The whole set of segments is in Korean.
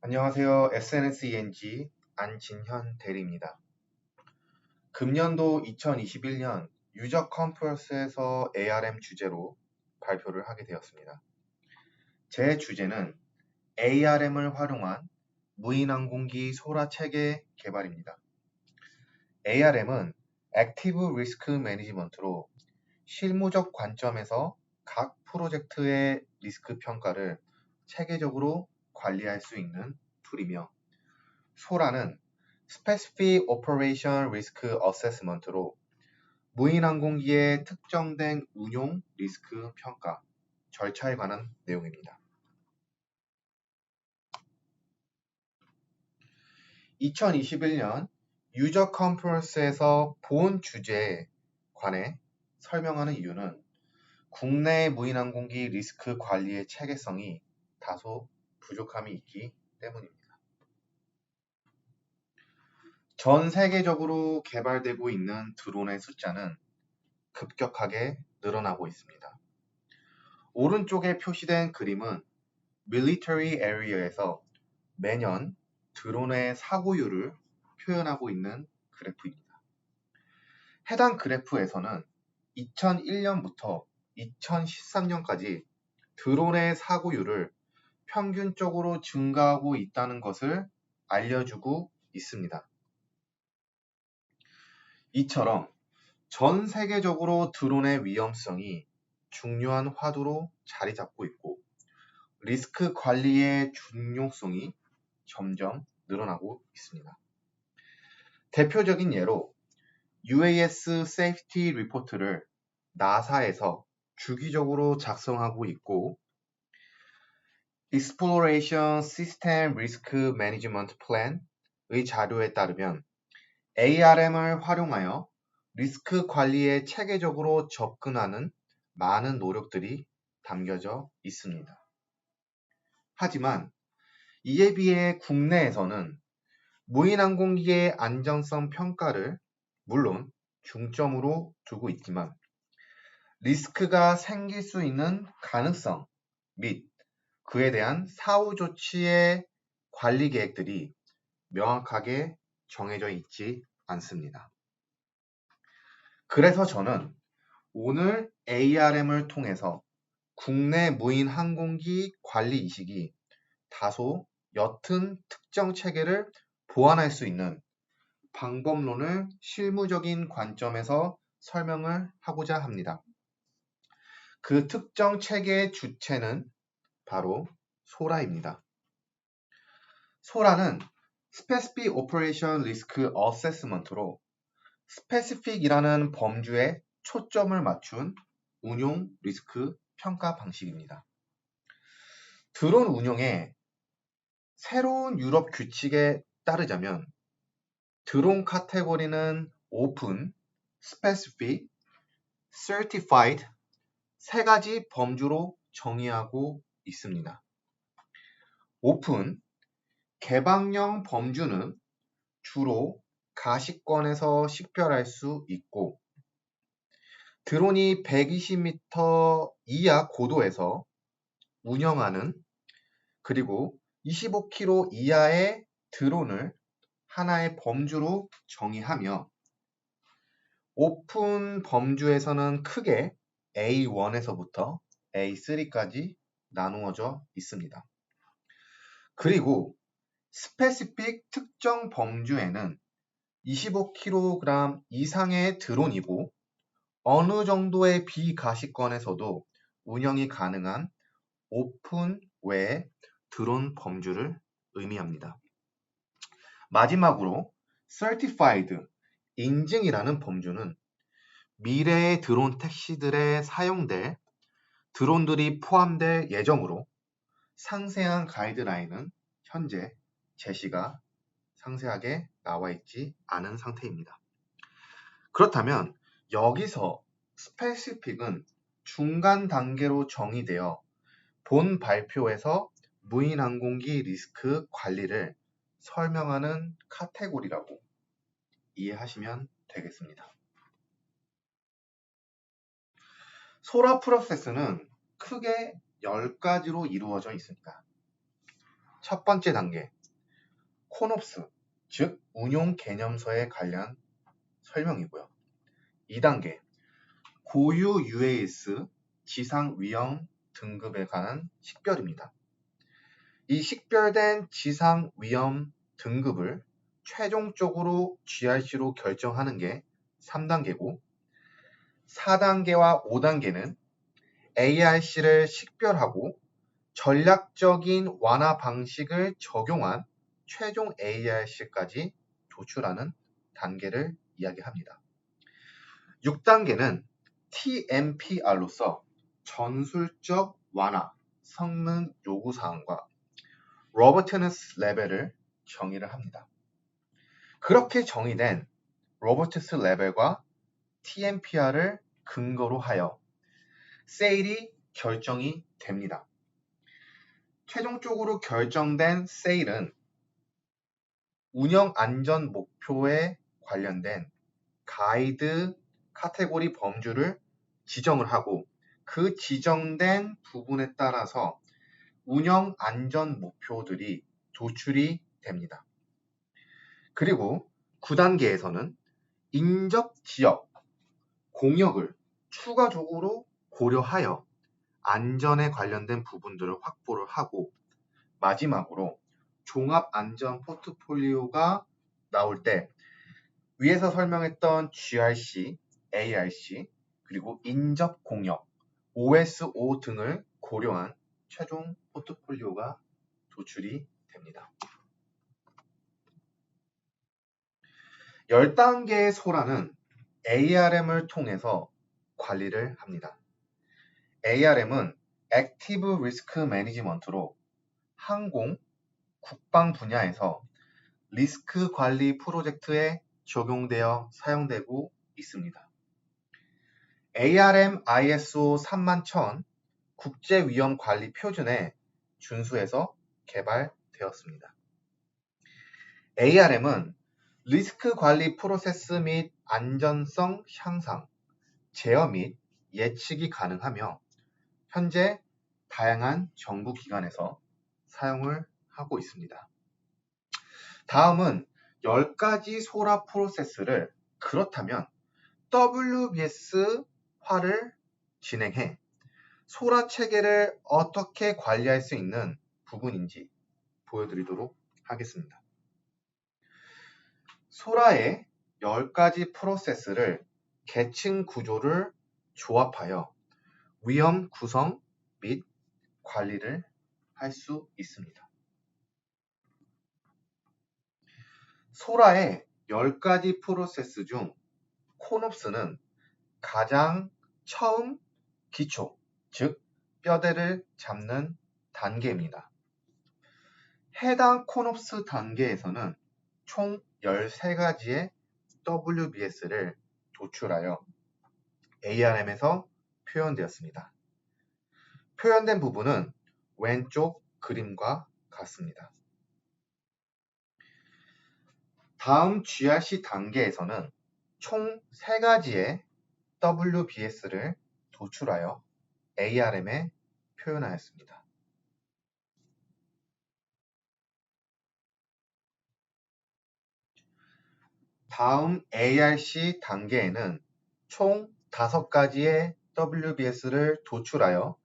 안녕하세요. SNSENG 안진현 대리입니다. 금년도 2021년 유저 컨퍼런스에서 ARM 주제로 발표를 하게 되었습니다. 제 주제는 ARM을 활용한 무인항공기 소라 체계 개발입니다. ARM은 액티브 리스크 매니지먼트로 실무적 관점에서 각 프로젝트의 리스크 평가를 체계적으로 관리할 수 있는 툴이며, 소라는 Specific Operation Risk Assessment로 무인항공기의 특정된 운용 리스크 평가 절차에 관한 내용입니다. 2021년 유저 컨퍼런스에서 본 주제에 관해 설명하는 이유는 국내 무인항공기 리스크 관리의 체계성이 다소 부족함이 있기 때문입니다. 전 세계적으로 개발되고 있는 드론의 숫자는 급격하게 늘어나고 있습니다. 오른쪽에 표시된 그림은 Military Area에서 매년 드론의 사고율을 표현하고 있는 그래프입니다. 해당 그래프에서는 2001년부터 2013년까지 드론의 사고율을 평균적으로 증가하고 있다는 것을 알려주고 있습니다. 이처럼 전 세계적으로 드론의 위험성이 중요한 화두로 자리 잡고 있고, 리스크 관리의 중요성이 점점 늘어나고 있습니다. 대표적인 예로 UAS 세이프티 리포트를 나사에서 주기적으로 작성하고 있고, Exploration System Risk Management Plan의 자료에 따르면 ARM을 활용하여 리스크 관리에 체계적으로 접근하는 많은 노력들이 담겨져 있습니다. 하지만 이에 비해 국내에서는 무인항공기의 안전성 평가를 물론 중점으로 두고 있지만, 리스크가 생길 수 있는 가능성 및 그에 대한 사후 조치의 관리 계획들이 명확하게 정해져 있지 않습니다. 그래서 저는 오늘 ARM을 통해서 국내 무인 항공기 관리 이식이 다소 옅은 특정 체계를 보완할 수 있는 방법론을 실무적인 관점에서 설명을 하고자 합니다. 그 특정 체계의 주체는 바로 소라입니다. 소라는 Specific Operation Risk Assessment로 스페시픽이라는 범주에 초점을 맞춘 운용 리스크 평가 방식입니다. 드론 운용의 새로운 유럽 규칙에 따르자면 드론 카테고리는 오픈, 스페시픽, certified 세 가지 범주로 정의하고 있습니다. 오픈, 개방형 범주는 주로 가시권에서 식별할 수 있고, 드론이 120m 이하 고도에서 운영하는, 그리고 25km 이하의 드론을 하나의 범주로 정의하며, 오픈 범주에서는 크게 A1에서부터 A3까지 나누어져 있습니다. 그리고 스페시픽 특정 범주에는 25kg 이상의 드론이고 어느 정도의 비가시권에서도 운영이 가능한 오픈 외의 드론 범주를 의미합니다. 마지막으로 Certified, 인증이라는 범주는 미래의 드론 택시들에 사용될 드론들이 포함될 예정으로 상세한 가이드라인은 현재 제시가 상세하게 나와 있지 않은 상태입니다. 그렇다면 여기서 스페시픽은 중간 단계로 정의되어 본 발표에서 무인항공기 리스크 관리를 설명하는 카테고리라고 이해하시면 되겠습니다. 소라 프로세스는 크게 10가지로 이루어져 있습니다. 첫 번째 단계, 코놉스, 즉 운용 개념서에 관련 설명이고요. 2단계, 고유 UAS 지상 위험 등급에 관한 식별입니다. 이 식별된 지상 위험 등급을 최종적으로 GRC로 결정하는 게 3단계고 4단계와 5단계는 ARC를 식별하고 전략적인 완화 방식을 적용한 최종 ARC까지 도출하는 단계를 이야기합니다. 6단계는 TMPR로서 전술적 완화 성능 요구사항과 로버트너스 레벨을 정의를 합니다. 그렇게 정의된 로버트너스 레벨과 TMPR을 근거로 하여 세일이 결정이 됩니다. 최종적으로 결정된 세일은 운영 안전 목표에 관련된 가이드 카테고리 범주를 지정을 하고 그 지정된 부분에 따라서 운영 안전 목표들이 도출이 됩니다. 그리고 9단계에서는 인접 지역, 공역을 추가적으로 고려하여 안전에 관련된 부분들을 확보를 하고 마지막으로 종합 안전 포트폴리오가 나올 때 위에서 설명했던 GRC, ARC, 그리고 인접 공역, OSO 등을 고려한 최종 포트폴리오가 도출이 됩니다. 10단계의 소라는 ARM을 통해서 관리를 합니다. ARM은 액티브 리스크 매니지먼트로 항공, 국방 분야에서 리스크 관리 프로젝트에 적용되어 사용되고 있습니다. ARM ISO 31000 국제위험관리 표준에 준수해서 개발되었습니다. ARM은 리스크 관리 프로세스 및 안전성 향상, 제어 및 예측이 가능하며 현재 다양한 정부 기관에서 사용을 하고 있습니다. 다음은 10가지 소라 프로세스를 그렇다면 WBS화를 진행해 소라 체계를 어떻게 관리할 수 있는 부분인지 보여드리도록 하겠습니다. 소라의 10가지 프로세스를 계층 구조를 조합하여 위험 구성 및 관리를 할 수 있습니다. 소라의 10가지 프로세스 중 코놉스는 가장 처음 기초, 즉 뼈대를 잡는 단계입니다. 해당 코놉스 단계에서는 총 13가지의 WBS를 도출하여 ARM에서 표현되었습니다. 표현된 부분은 왼쪽 그림과 같습니다. 다음 GRC 단계에서는 총 3가지의 WBS를 도출하여 ARM에 표현하였습니다. 다음 ARC 단계에는 총 5가지의 WBS를 도출하여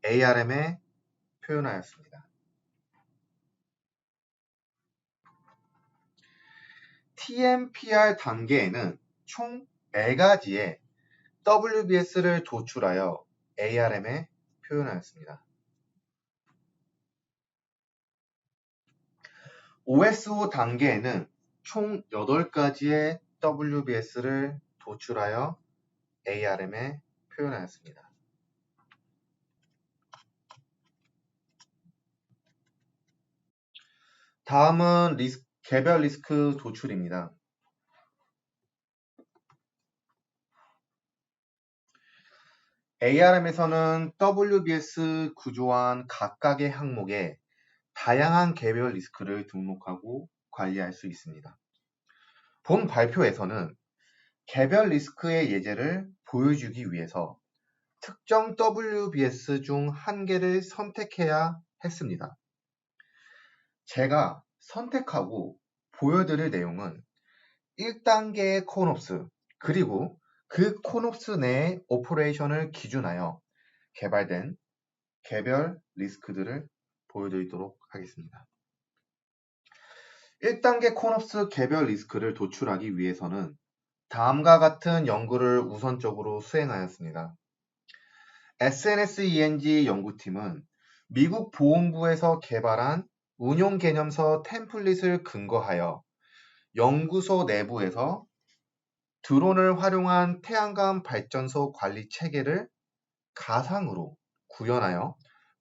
ARM에 표현하였습니다. TMPR 단계에는 총 4가지의 WBS를 도출하여 ARM에 표현하였습니다. OSO 단계에는 총 8가지의 WBS를 도출하여 ARM에 표현하였습니다. 다음은 개별 리스크 도출입니다. ARM에서는 WBS 구조한 각각의 항목에 다양한 개별 리스크를 등록하고 관리할 수 있습니다. 본 발표에서는 개별 리스크의 예제를 보여주기 위해서 특정 WBS 중 한 개를 선택해야 했습니다. 제가 선택하고 보여드릴 내용은 1단계의 코놉스 그리고 그 코놉스 내의 오퍼레이션을 기준하여 개발된 개별 리스크들을 보여드리도록 하겠습니다. 1단계 코놉스 개별 리스크를 도출하기 위해서는 다음과 같은 연구를 우선적으로 수행하였습니다. SNSENG 연구팀은 미국 보훈부에서 개발한 운용 개념서 템플릿을 근거하여 연구소 내부에서 드론을 활용한 태양광 발전소 관리 체계를 가상으로 구현하여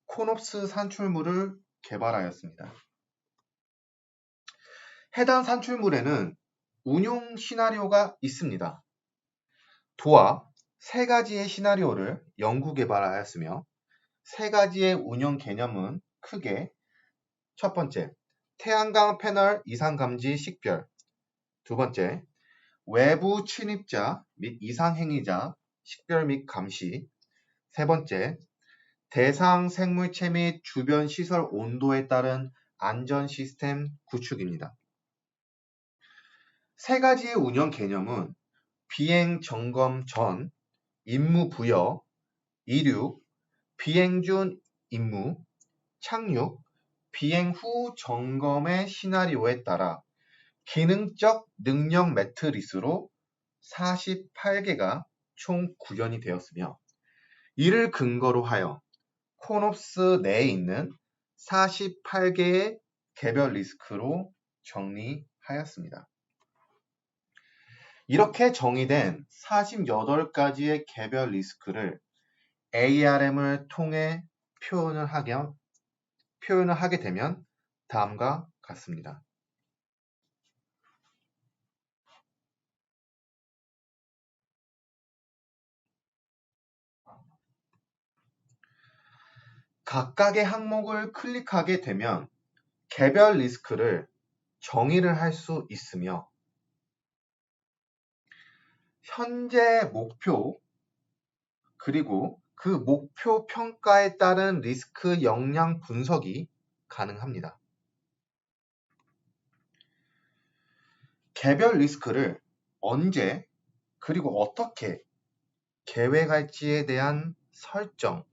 코놉스 산출물을 개발하였습니다. 해당 산출물에는 운용 시나리오가 있습니다. 도합 3가지의 시나리오를 연구 개발하였으며 3가지의 운영 개념은 크게 첫 번째, 태양광 패널 이상 감지 식별. 두 번째, 외부 침입자 및 이상 행위자 식별 및 감시. 세 번째, 대상 생물체 및 주변 시설 온도에 따른 안전 시스템 구축입니다. 3가지의 운영 개념은 비행 점검 전, 임무 부여, 이륙, 비행 중 임무, 착륙, 비행 후 점검의 시나리오에 따라 기능적 능력 매트리스로 48개가 총 구현이 되었으며 이를 근거로 하여 코놉스 내에 있는 48개의 개별 리스크로 정리하였습니다. 이렇게 정의된 48가지의 개별 리스크를 ARM을 통해 표현을 하게 되면 다음과 같습니다. 각각의 항목을 클릭하게 되면 개별 리스크를 정의를 할 수 있으며 현재 목표 그리고 그 목표 평가에 따른 리스크 역량 분석이 가능합니다. 개별 리스크를 언제 그리고 어떻게 계획할지에 대한 설정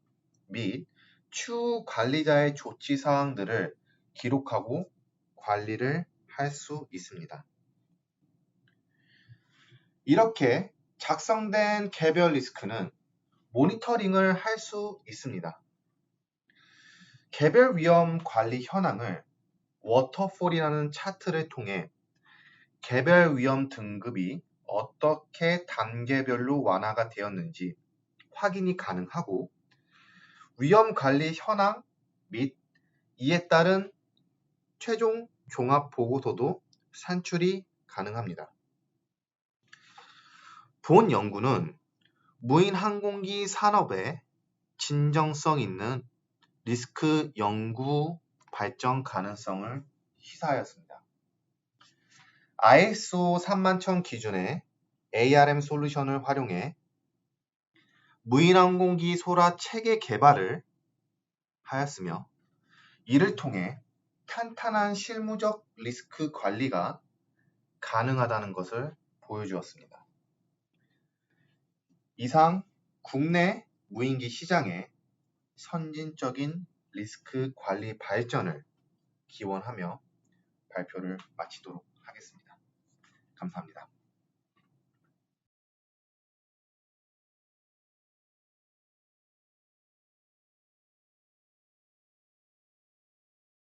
및 추후 관리자의 조치 사항들을 기록하고 관리를 할 수 있습니다. 이렇게 작성된 개별 리스크는 모니터링을 할 수 있습니다. 개별 위험 관리 현황을 워터폴이라는 차트를 통해 개별 위험 등급이 어떻게 단계별로 완화가 되었는지 확인이 가능하고 위험 관리 현황 및 이에 따른 최종 종합 보고서도 산출이 가능합니다. 본 연구는 무인 항공기 산업의 진정성 있는 리스크 연구 발전 가능성을 시사하였습니다. ISO 31000 기준의 ARM 솔루션을 활용해 무인항공기 소라 체계 개발을 하였으며 이를 통해 탄탄한 실무적 리스크 관리가 가능하다는 것을 보여주었습니다. 이상 국내 무인기 시장의 선진적인 리스크 관리 발전을 기원하며 발표를 마치도록 하겠습니다. 감사합니다.